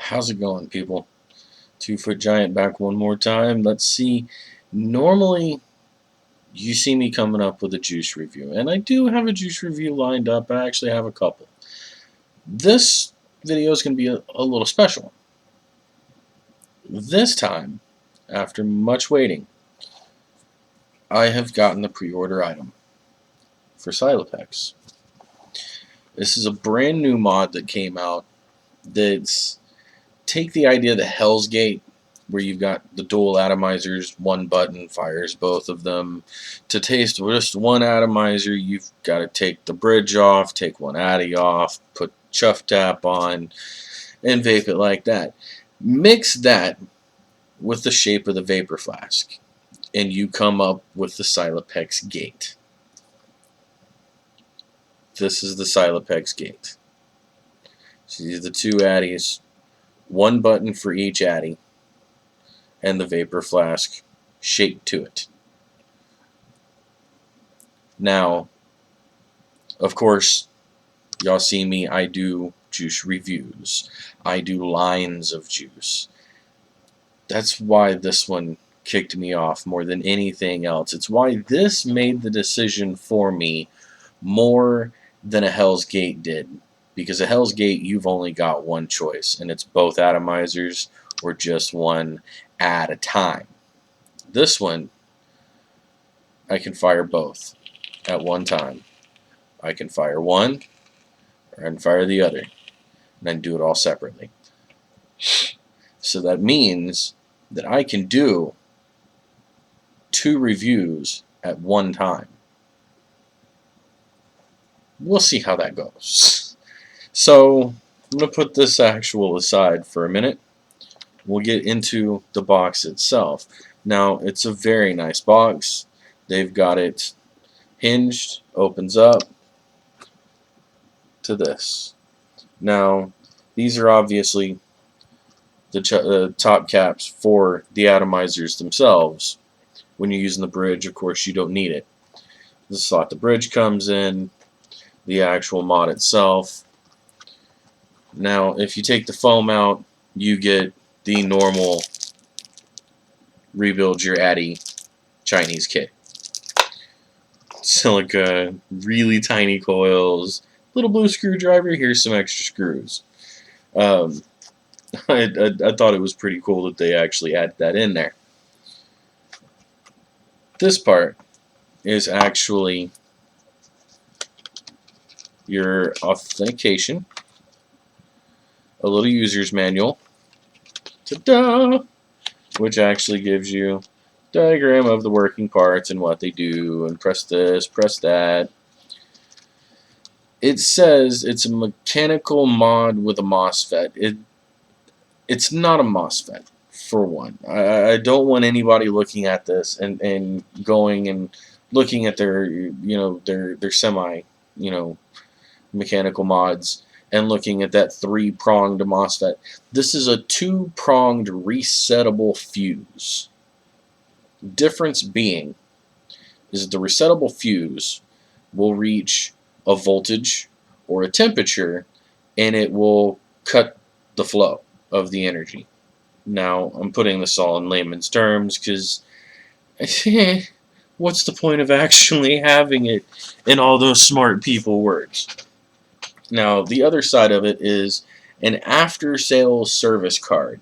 How's it going, people? 2 Foot Giant back one more time. Let's see. Normally, you see me coming up with a juice review, and I do have a juice review lined up. I actually have a couple. This video is going to be a little special. This time, after much waiting, I have gotten the pre-order item for Cylapex. This is a brand new mod that came out that's take the idea of the Hell's Gate, where you've got the dual atomizers, one button fires both of them. To taste just one atomizer, you've got to take the bridge off, take one atty off, put chuff tap on, and vape it like that. Mix that with the shape of the VaporFlask, and you come up with the Cylapex Gate. This is the Cylapex Gate. So these are the two atties, one button for each atty, and the VaporFlask shaped to it. Now, of course, y'all see me, I do juice reviews. I do lines of juice. That's why this one kicked me off more than anything else. It's why this made the decision for me more than a Hell's Gate did. Because a Hell's Gate, you've only got one choice, and it's both atomizers or just one at a time. This one, I can fire both at one time. I can fire one, or I can fire the other, and then do it all separately. So that means that I can do 2 reviews at one time. We'll see how that goes. So I'm going to put this actual aside for a minute. We'll get into the box itself. Now, it's a very nice box. They've got it hinged, opens up to this. Now, these are obviously the top caps for the atomizers themselves. When you're using the bridge, of course, you don't need it. The slot the bridge comes in, the actual mod itself. Now, if you take the foam out, you get the normal rebuild your atty Chinese kit. Silica, really tiny coils, little blue screwdriver, here's some extra screws. I thought it was pretty cool that they actually added that in there. This part is actually your authentication, a little user's manual, ta-da, which actually gives you a diagram of the working parts and what they do, and press this, press that. It says it's a mechanical mod with a MOSFET. It's not a MOSFET, for one. I don't want anybody looking at this and going and looking at their their semi mechanical mods and looking at that 3-pronged MOSFET. This is a 2-pronged resettable fuse. Difference being is that the resettable fuse will reach a voltage or a temperature, and it will cut the flow of the energy. Now, I'm putting this all in layman's terms because what's the point of actually having it in all those smart people words? Now, the other side of it is an after-sales service card.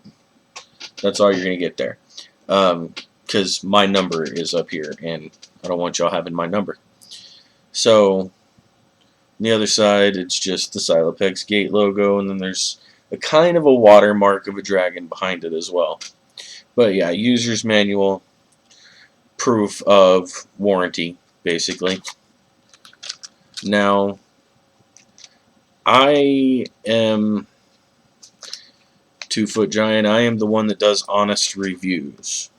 That's all you're going to get there. Because my number is up here, and I don't want y'all having my number. So, on the other side, it's just the Cylapex Gate logo, and then there's a kind of a watermark of a dragon behind it as well. But yeah, user's manual, proof of warranty, basically. Now, I am 2 Foot Giant. I am the one that does honest reviews.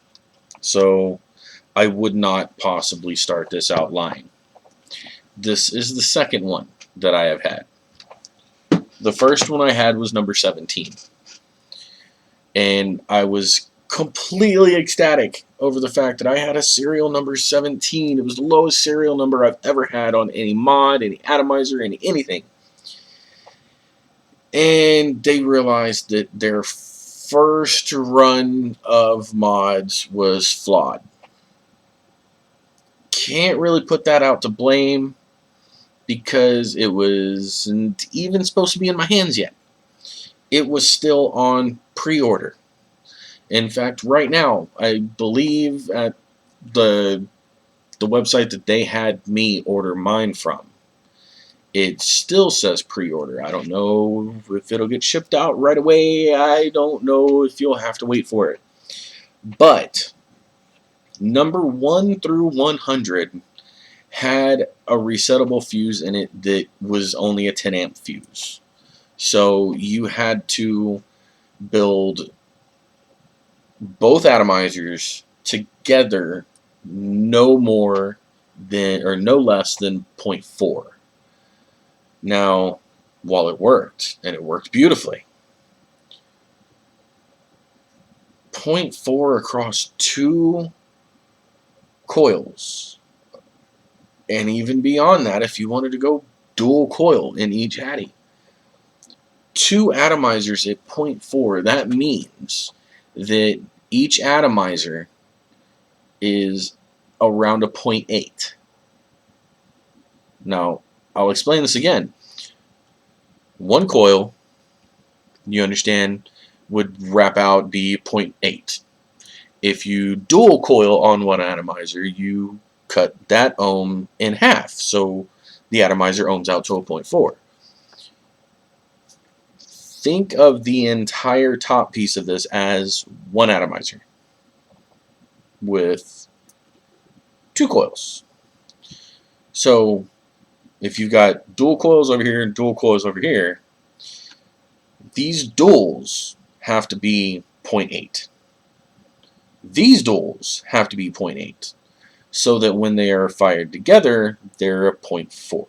So I would not possibly start this out lying. This is the second one that I have had. The first one I had was number 17. And I was completely ecstatic over the fact that I had a serial number 17. It was the lowest serial number I've ever had on any mod, any atomizer, anything. and they realized that their first run of mods was flawed. Can't really put that out to blame because it wasn't even supposed to be in my hands yet. It was still on pre-order. In fact, right now, I believe at the website that they had me order mine from, it still says pre-order. I don't know if it'll get shipped out right away. I don't know if you'll have to wait for it. But number 1 through 100 had a resettable fuse in it that was only a 10 amp fuse. So you had to build both atomizers together no more than, or no less than 0.4. Now, while it worked, and it worked beautifully, 0.4 across 2 coils, and even beyond that, if you wanted to go dual coil in each atty, 2 atomizers at 0.4, that means that each atomizer is around a 0.8. Now, I'll explain this again. 1 coil, you understand, would wrap out be 0.8. If you dual coil on one atomizer, you cut that ohm in half, so the atomizer ohms out to a 0.4. Think of the entire top piece of this as one atomizer with 2 coils. So if you've got dual coils over here and dual coils over here, these duals have to be 0.8. These duals have to be 0.8, so that when they are fired together, they're a 0.4.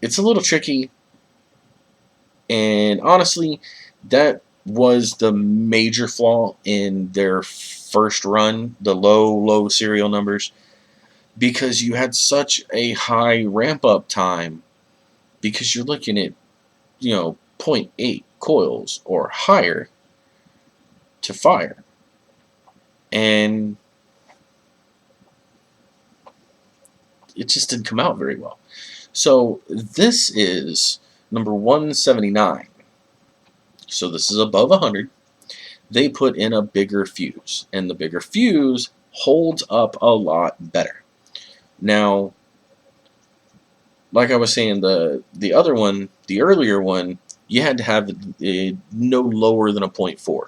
It's a little tricky, and honestly, that was the major flaw in their first run, the low serial numbers, because you had such a high ramp-up time, because you're looking at, 0.8 coils or higher to fire. And it just didn't come out very well. So this is number 179. So this is above 100. They put in a bigger fuse, and the bigger fuse holds up a lot better. Now, like I was saying, the other one, the earlier one, you had to have no lower than a 0.4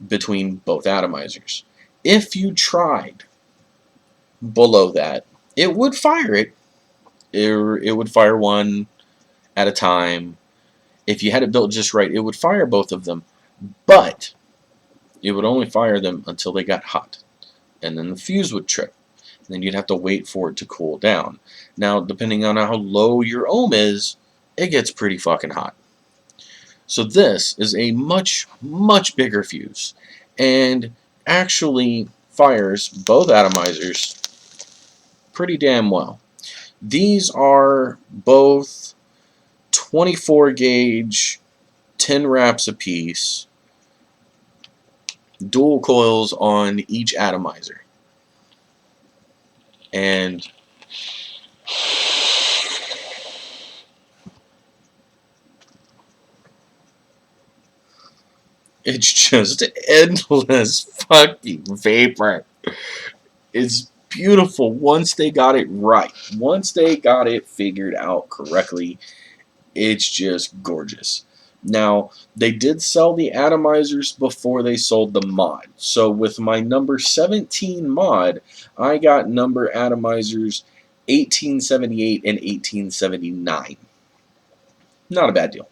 between both atomizers. If you tried below that, it would fire it. It would fire one at a time. If you had it built just right, it would fire both of them, but it would only fire them until they got hot, and then the fuse would trip. And then you'd have to wait for it to cool down. Now, depending on how low your ohm is, it gets pretty fucking hot. So this is a much bigger fuse, and actually fires both atomizers pretty damn well. These are both 24 gauge, 10 wraps apiece, dual coils on each atomizer. And it's just endless fucking vapor. It's beautiful once they got it right. Once they got it figured out correctly, it's just gorgeous. Now, they did sell the atomizers before they sold the mod. So with my number 17 mod, I got number atomizers 1878 and 1879. Not a bad deal.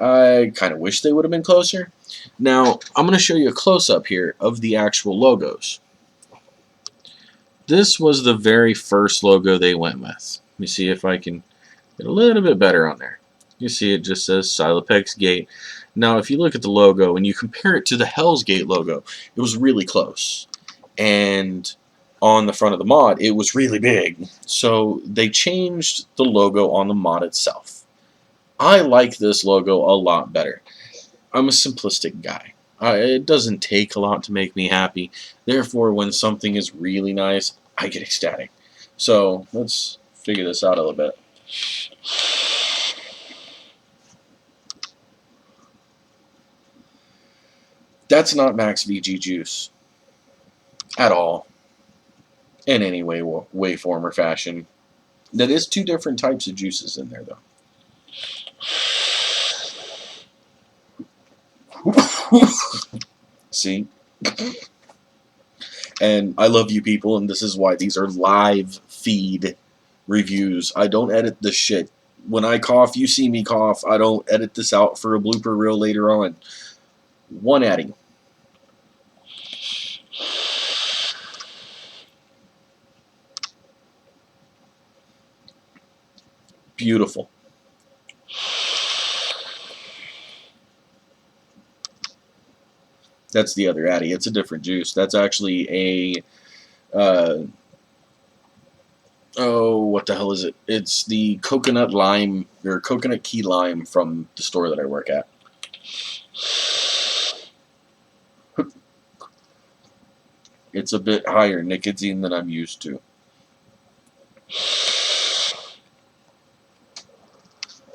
I kind of wish they would have been closer. Now, I'm going to show you a close-up here of the actual logos. This was the very first logo they went with. Let me see if I can get a little bit better on there. You see it just says Cylapex Gate. Now, if you look at the logo and you compare it to the Hell's Gate logo, it was really close. And on the front of the mod, it was really big. So they changed the logo on the mod itself. I like this logo a lot better. I'm a simplistic guy. It doesn't take a lot to make me happy. Therefore, when something is really nice, I get ecstatic. So let's figure this out a little bit. That's not max VG juice at all, in any way, form, or fashion. That is two different types of juices in there, though. See? And I love you people, and this is why these are live feed reviews. I don't edit this shit. When I cough, you see me cough. I don't edit this out for a blooper reel later on. One atty. Beautiful. That's the other atty. It's a different juice. That's actually a oh, what the hell is it? It's the coconut lime, or coconut key lime from the store that I work at. It's a bit higher nicotine than I'm used to.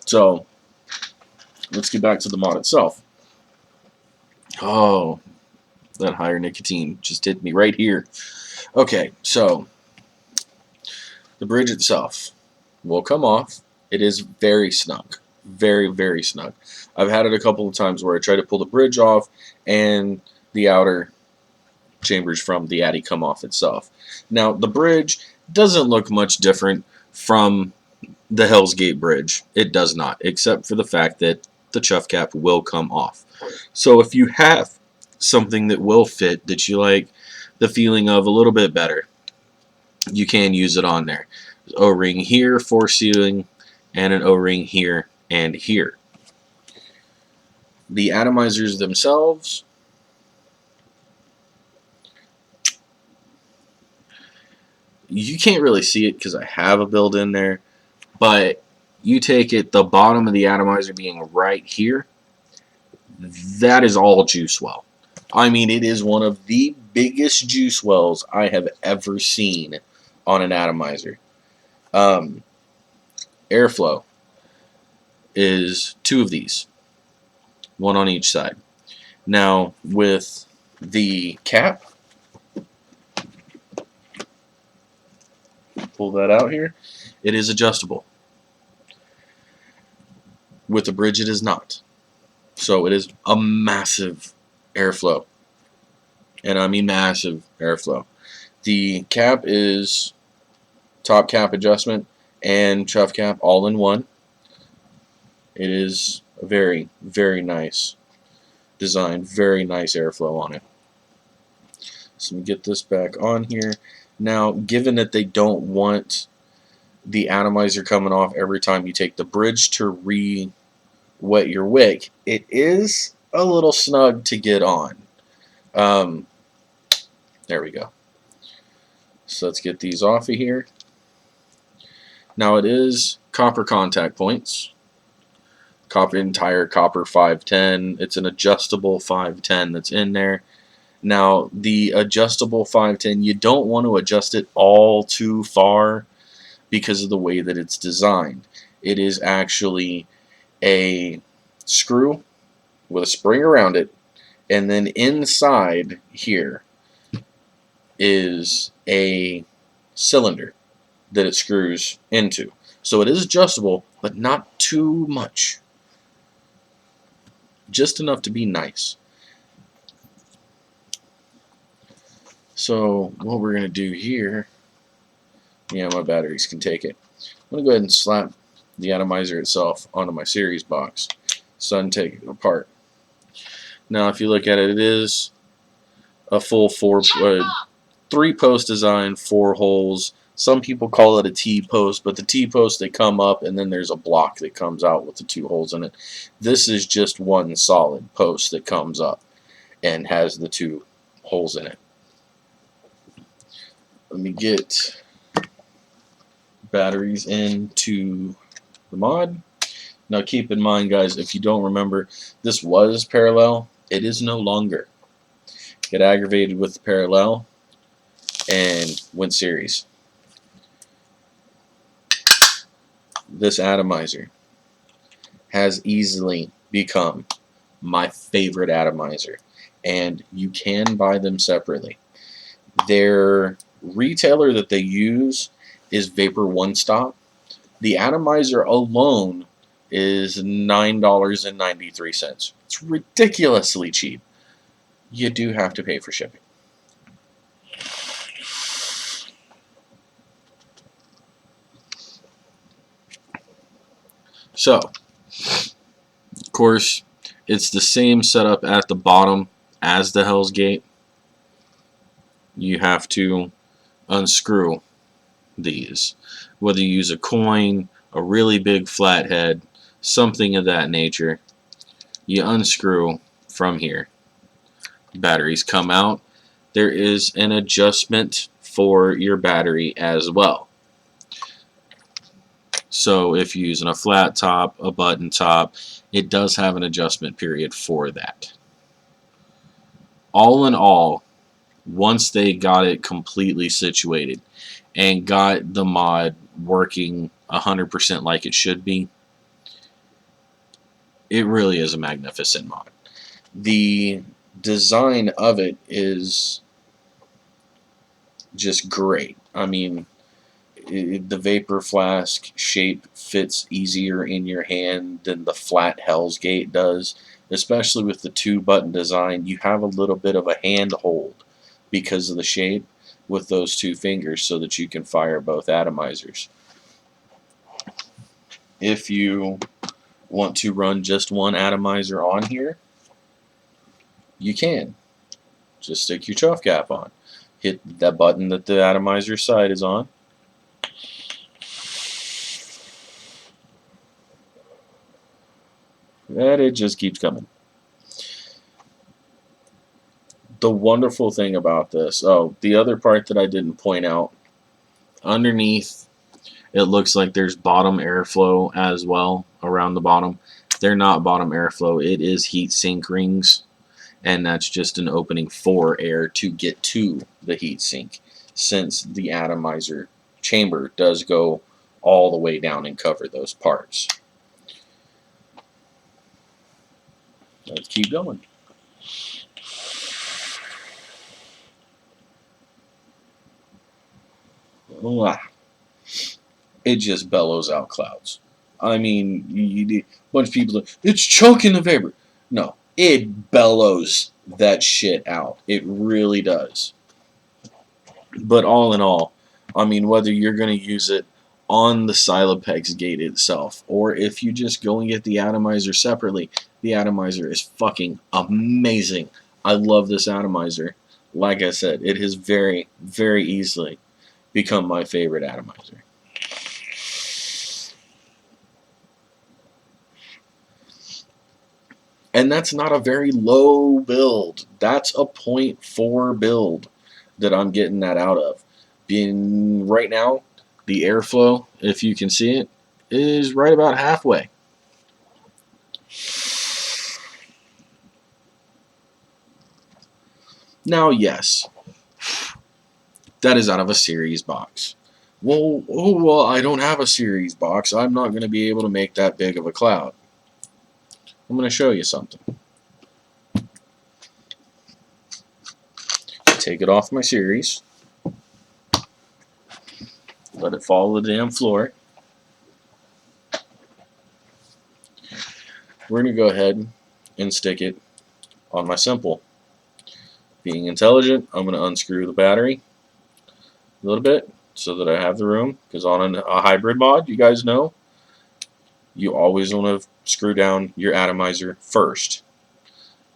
So, let's get back to the mod itself. Oh, that higher nicotine just hit me right here. Okay, so the bridge itself will come off. It is very snug. Very, very snug. I've had it a couple of times where I try to pull the bridge off and the outer chambers from the atty come off itself. Now, the bridge doesn't look much different from the Hell's Gate bridge. It does not, except for the fact that the chuff cap will come off. So if you have something that will fit, that you like the feeling of a little bit better, you can use it on there. There's O-ring here for sealing, and an O-ring here and here. The atomizers themselves, you can't really see it because I have a build in there, but you take it, the bottom of the atomizer being right here, that is all juice well. I mean, it is one of the biggest juice wells I have ever seen on an atomizer. Airflow is two of these, one on each side. Now, with the cap, pull that out here, it is adjustable. With the bridge, it is not. So it is a massive airflow. And I mean massive airflow. The cap is top cap adjustment and chuff cap all in one. It is a very, very nice design. Very nice airflow on it. So let me get this back on here. Now, given that they don't want the atomizer coming off every time you take the bridge to re-wet your wick, it is a little snug to get on. There we go. So let's get these off of here. Now it is copper contact points. Entire copper 510. It's an adjustable 510 that's in there. Now the adjustable 510, you don't want to adjust it all too far because of the way that it's designed. It is actually a screw with a spring around it, and then inside here is a cylinder that it screws into. So it is adjustable, but not too much. Just enough to be nice. So what we're going to do here, yeah, my batteries can take it. I'm going to go ahead and slap the atomizer itself onto my series box so I can take it apart. Now if you look at it, it is a full 3-post design, 4 holes. Some people call it a T-post, but the T-posts, they come up and then there's a block that comes out with the 2 holes in it. This is just one solid post that comes up and has the 2 holes in it. Let me get batteries into the mod. Now keep in mind, guys, if you don't remember, this was parallel. It is no longer. Get aggravated with the parallel and went series. This atomizer has easily become my favorite atomizer, and you can buy them separately. Their retailer that they use is Vapor One Stop. The atomizer alone is $9.93. It's ridiculously cheap. You do have to pay for shipping. So, of course, it's the same setup at the bottom as the Hell's Gate. You have to unscrew these. Whether you use a coin, a really big flathead, something of that nature, you unscrew from here. Batteries come out. There is an adjustment for your battery as well. So if you're using a flat top, a button top, it does have an adjustment period for that. All in all, once they got it completely situated and got the mod working 100% like it should be, it really is a magnificent mod. The design of it is just great. I mean, the VaporFlask shape fits easier in your hand than the flat Hell's Gate does. Especially with the 2-button design, you have a little bit of a hand hold because of the shape with those 2 fingers so that you can fire both atomizers. If you want to run just one atomizer on here, you can. Just stick your chuff cap on. Hit that button that the atomizer side is on. And it just keeps coming. The wonderful thing about this, the other part that I didn't point out, underneath it looks like there's bottom airflow as well around the bottom. They're not bottom airflow, it is heat sink rings, and that's just an opening for air to get to the heat sink, since the atomizer chamber does go all the way down and cover those parts. Let's keep going. It just bellows out clouds. I mean, a bunch of people say, it's chunking the vapor. No, it bellows that shit out. It really does. But all in all, I mean, whether you're going to use it on the Cylapex Gate itself, or if you just go and get the atomizer separately, the atomizer is fucking amazing. I love this atomizer. Like I said, it has very, very easily become my favorite atomizer. And that's not a very low build. That's a 0.4 build that I'm getting that out of. Being right now, the airflow, if you can see it, is right about halfway. Now, yes, that is out of a series box. Well, I don't have a series box. I'm not going to be able to make that big of a cloud. I'm going to show you something. Take it off my series. Let it fall to the damn floor. We're going to go ahead and stick it on my simple. Being intelligent, I'm going to unscrew the battery a little bit so that I have the room, because on a hybrid mod, you guys know, you always want to screw down your atomizer first.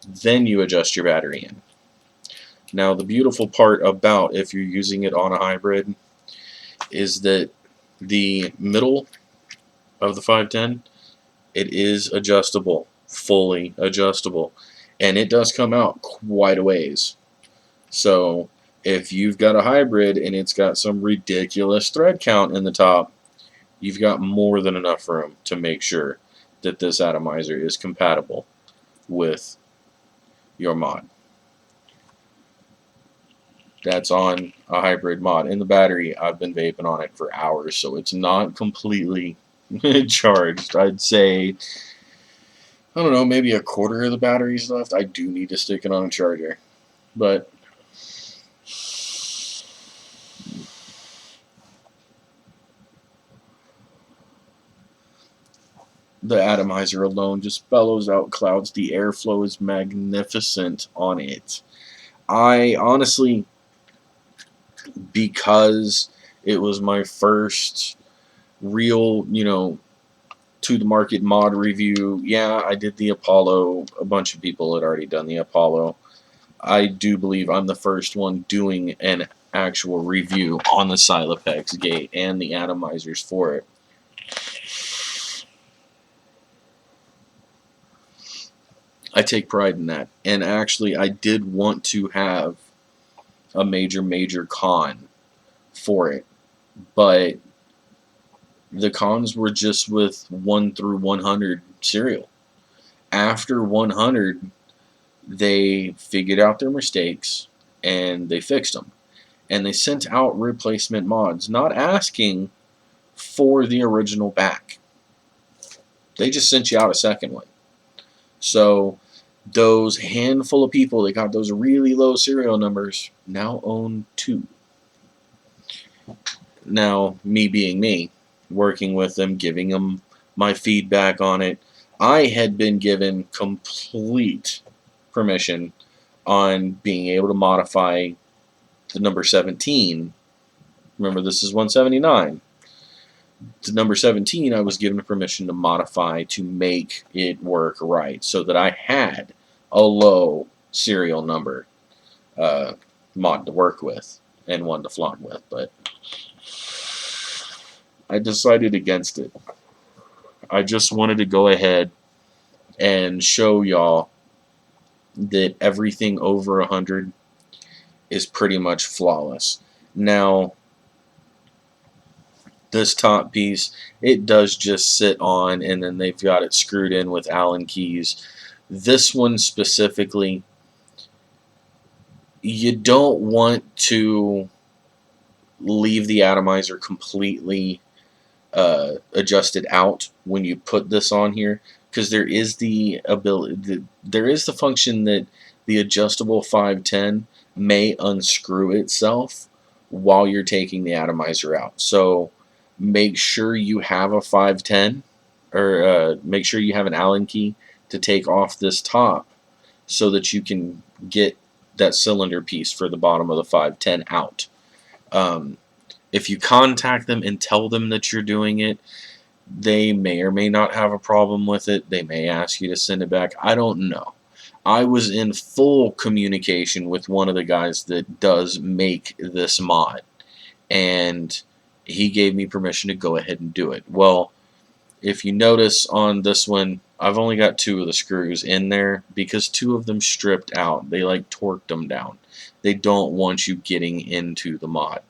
Then you adjust your battery in. Now, the beautiful part about if you're using it on a hybrid is that the middle of the 510, it is adjustable, fully adjustable, and it does come out quite a ways. So if you've got a hybrid and it's got some ridiculous thread count in the top, you've got more than enough room to make sure that this atomizer is compatible with your mod. That's on a hybrid mod. In the battery, I've been vaping on it for hours, so it's not completely charged. I'd say, I don't know, maybe a quarter of the battery's left. I do need to stick it on a charger. But the atomizer alone just bellows out clouds. The airflow is magnificent on it. I honestly, because it was my first real, to the market mod review. Yeah, I did the Apollo. A bunch of people had already done the Apollo. I do believe I'm the first one doing an actual review on the Cylapex Gate and the atomizers for it. I take pride in that. And actually, I did want to have a major con for it. But the cons were just with 1 through 100 serial. After 100, they figured out their mistakes and they fixed them. And they sent out replacement mods, not asking for the original back. They just sent you out a second one. So those handful of people that got those really low serial numbers now own 2. Now, me being me, working with them, giving them my feedback on it, I had been given complete permission on being able to modify the number 17. Remember, this is 179. The number 17, I was given permission to modify to make it work right, so that I had a low serial number mod to work with and one to flaunt with, but I decided against it. I just wanted to go ahead and show y'all that everything over 100 is pretty much flawless. Now, this top piece, it does just sit on, and then they've got it screwed in with Allen keys. This one specifically, you don't want to leave the atomizer completely adjusted out when you put this on here, because there is the ability, there is the function that the adjustable 510 may unscrew itself while you're taking the atomizer out. So make sure you have a 510, or make sure you have an Allen key to take off this top so that you can get that cylinder piece for the bottom of the 510 out. If you contact them and tell them that you're doing it, they may or may not have a problem with it. They may ask you to send it back. I don't know. I was in full communication with one of the guys that does make this mod, and he gave me permission to go ahead and do it. Well, if you notice on this one, I've only got 2 of the screws in there because 2 of them stripped out. They like torqued them down. They don't want you getting into the mod.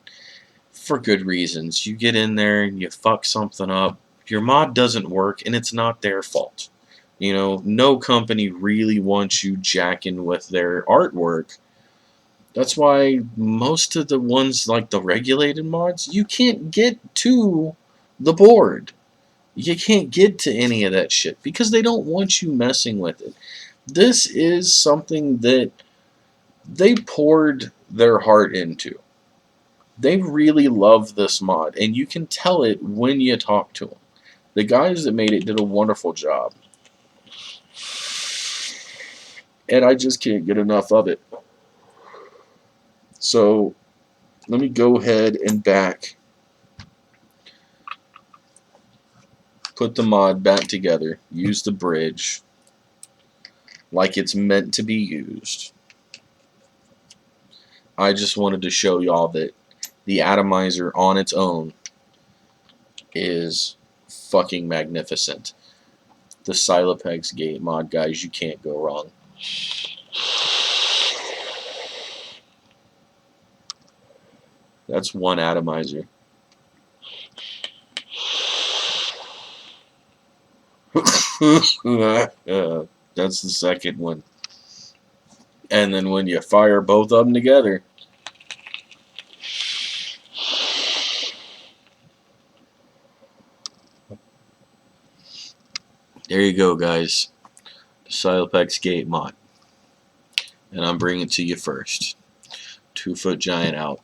For good reasons. You get in there and you fuck something up, your mod doesn't work, and it's not their fault. No company really wants you jacking with their artwork. That's why most of the ones like the regulated mods, you can't get to the board. You can't get to any of that shit because they don't want you messing with it. This is something that they poured their heart into. They really love this mod, and you can tell it when you talk to them. The guys that made it did a wonderful job, and I just can't get enough of it. So let me go ahead and put the mod back together, use the bridge like it's meant to be used. I just wanted to show y'all that the atomizer on its own is fucking magnificent. The Cylapex Gate mod, guys, you can't go wrong. That's one atomizer. That's the second one. And then when you fire both of them together, there you go, guys. The Cylapex Gate mod. And I'm bringing it to you first. 2 foot giant out.